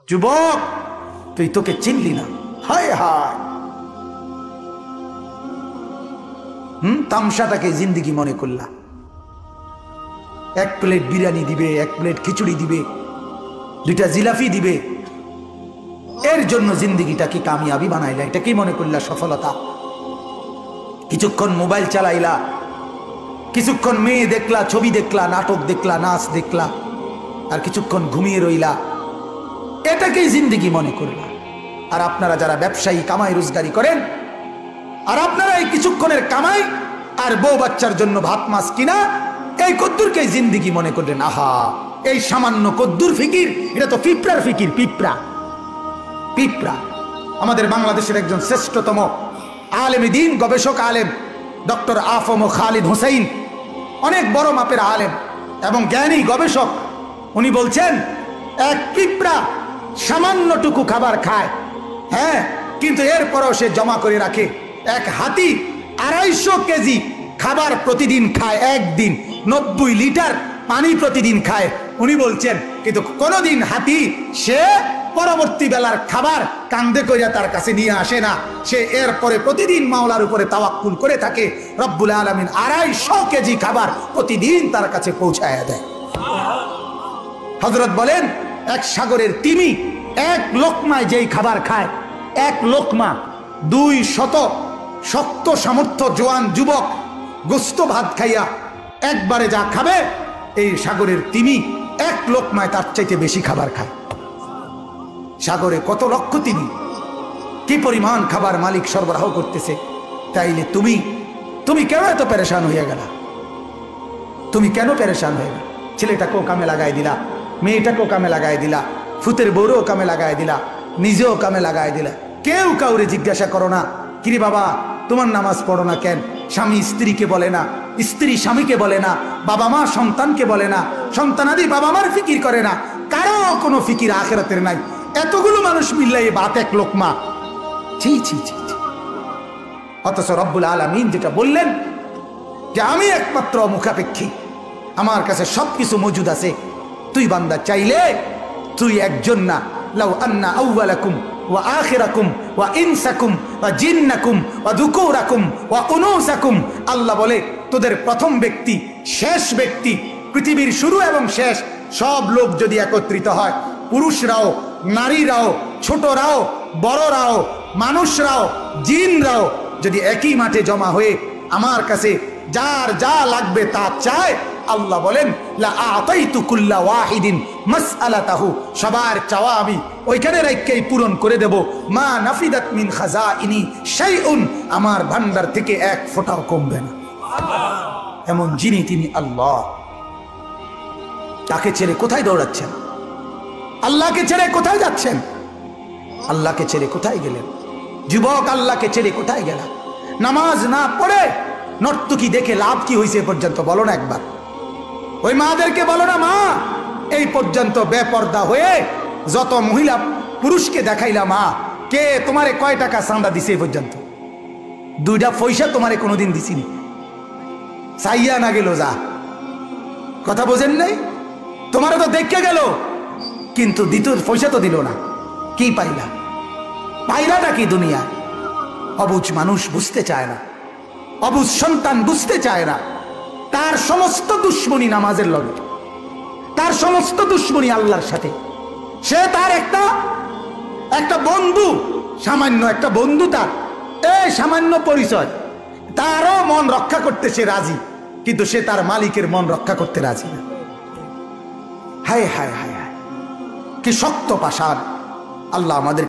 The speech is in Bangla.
যুবক তুই তোকে চিনলি না, হায় হায়। তামসাটাকে জিন্দিগি মনে করলা। এক প্লেট বিরিয়ানি দিবে, এক প্লেট খিচুড়ি দিবে, 2টা জিলাপি দিবে, এর জন্য জিন্দিগিটা কি কামিয়াবি বানাইলা? এটা কি মনে করলা সফলতা? কিছুক্ষণ মোবাইল চালাইলা, কিছুক্ষণ মেয়ে দেখলা, ছবি দেখলা, নাটক দেখলা, নাচ দেখলা, আর কিছুক্ষণ ঘুমিয়ে রইলা, এটাকেই জিন্দিগি মনে করলা। আর আপনারা যারা ব্যবসায়ী কামাই রোজগারি করেন, আর আপনারা এই কিছুক্ষণের কামাই আর বউ বাচ্চার জন্য ভাত মাছ কিনা, এই কদ্দুরকে জিন্দিগি মনে করলেন। আহা, এই সামান্য কদ্দুর ফিকির, এটা তো পিঁপড়ার ফিকির। পিঁপড়া পিঁপড়া। আমাদের বাংলাদেশের একজন শ্রেষ্ঠতম আলেম দ্বীন, গবেষক আলেম ডক্টর আফম খালিদ হোসেন, অনেক বড় মাপের আলেম এবং জ্ঞানী গবেষক, উনি বলছেন এক পিঁপড়া সামান্যটুকু খাবার খায়, হ্যাঁ, কিন্তু এরপরও সে জমা করে রাখে। এক হাতি 250 কেজি খাবার প্রতিদিন খায়, একদিন 90 লিটার পানি প্রতিদিন খায়। উনি বলছেন কিন্তু কোনোদিন হাতি সে পরবর্তী বেলার খাবার কান্দে কইরা তার কাছে নিয়ে আসে না। সে এরপরে প্রতিদিন মাওলার উপরে তাওয়াক্কুল করে থাকে। রব্বুল আলামিন 250 কেজি খাবার প্রতিদিন তার কাছে পৌঁছায়া দেয়। হযরত বলেন এক সাগরের তিমি এক লোকমায় যেই খাবার খায়, এক লোকমা 200 শক্ত সামর্থ্য জোয়ান যুবক গোস্ত ভাত খাইয়া একবারে যা খাবে, এই সাগরের তিমি এক লোকমায় তার চাইতে বেশি খাবার খায়। সাগরে কত লক্ষ তিমি, কি পরিমাণ খাবার মালিক সরবরাহ করতেছে। তাইলে তুমি কেন এত পেরেশান হইয়া গেলা? তুমি কেন পেরেশান হয়ে গেল? ছেলেটাকেও কামে লাগাই দিলা, মেয়েটাকেও কামে লাগাই দিলা, ফুতের বউরেও কামে লাগাই দিলা, নিজেও কামে লাগাই দিলা। কেউ কাউরে জিজ্ঞাসা করো না, কিরে বাবা তোমার নামাজ পড়ো না কেন? স্বামী স্ত্রীকে বলে না, স্ত্রী স্বামীকে বলে না, বাবা মা সন্তানকে বলে না, সন্তানাদি বাবা মার ফিকির করে না, কারো কোনো ফিকির আখিরাতের নাই। এতগুলো মানুষ মিললাই বাত এক লোকমা, ছি ছি ছি। অথচ রব্বুল আলামিন যেটা বললেন যে আমি একমাত্র মুখাপেক্ষী, আমার কাছে সবকিছু মজুদ আছে। তুই বান্দা চাইলে তুই একজন না, লাউ আন্না আউয়ালাকুম ওয়া আখিরাকুম ওয়া ইনসাকুম ওয়া জিন্নাকুম ওয়া যুকুরাকুম ওয়া উনুসাকুম, আল্লাহ বলে তোদের প্রথম ব্যক্তি, শেষ ব্যক্তি, পৃথিবীর শুরু এবং শেষ সব লোক যদি একত্রিত হয়, পুরুষরাও, নারীরাও, ছোটরাও, বড়রাও, মানুষরাও, জিনরাও যদি একই মাঠে জমা হয়ে আমার কাছে যার যা লাগবে তা চায়, আল্লাহ বলেন লা আতাইতু কুল্লা ওয়াহিদিন মাসআলাতাহু, সবার চাওয়া আমি ওইখানে রাখকেই পূরণ করে দেব। মা নাফিদাত মিন খাজাইনি শাইউন, আমার ভান্ডার থেকে এক ফোঁটাও কমবে না। এমন যিনি তিনি আল্লাহ। তাকে ছেড়ে কোথায় দৌড়াচ্ছেন? আল্লাহকে ছেড়ে কোথায় যাচ্ছেন? আল্লাহকে ছেড়ে কোথায় গেলেন? যুবক আল্লাহকে ছেড়ে কোথায় গেল? নামাজ না পড়ে নর্তকী দেখে লাভ কি হয়েছে পর্যন্ত বলো না একবার। ওই মাদেরকে বলো না, মা এই পর্যন্ত বেপর্দা হয়ে যত মহিলা পুরুষকে দেখাইলা, মা কে তোমারে কয় টাকা চাঁদা দিছে এই পর্যন্ত? 2টা পয়সা তোমারে কোনোদিন দিছিনি, চাইয়া না গেল যা। কথা বোঝেন নাই? তোমারে তো দেখে গেল কিন্তু দ্বিতীয় পয়সা তো দিল না। কি পাইলা? পাইলাটা কি দুনিয়া? অবুঝ মানুষ বুঝতে চায় না, অবুঝ সন্তান বুঝতে চায় না। তার সমস্ত দুশ্মনী নামাজের লগে, তার সমস্ত দুশ্মনী আল্লাহর সাথে। সে তার একটা বন্ধু, সামান্য একটা বন্ধু, তার এই সামান্য পরিচয়, তারও মন রক্ষা করতে সে রাজি, কিন্তু সে তার মালিকের মন রক্ষা করতে রাজি না। হায় হায় হায় হায়, কি শক্ত পাষাণ! আল্লাহ আমাদের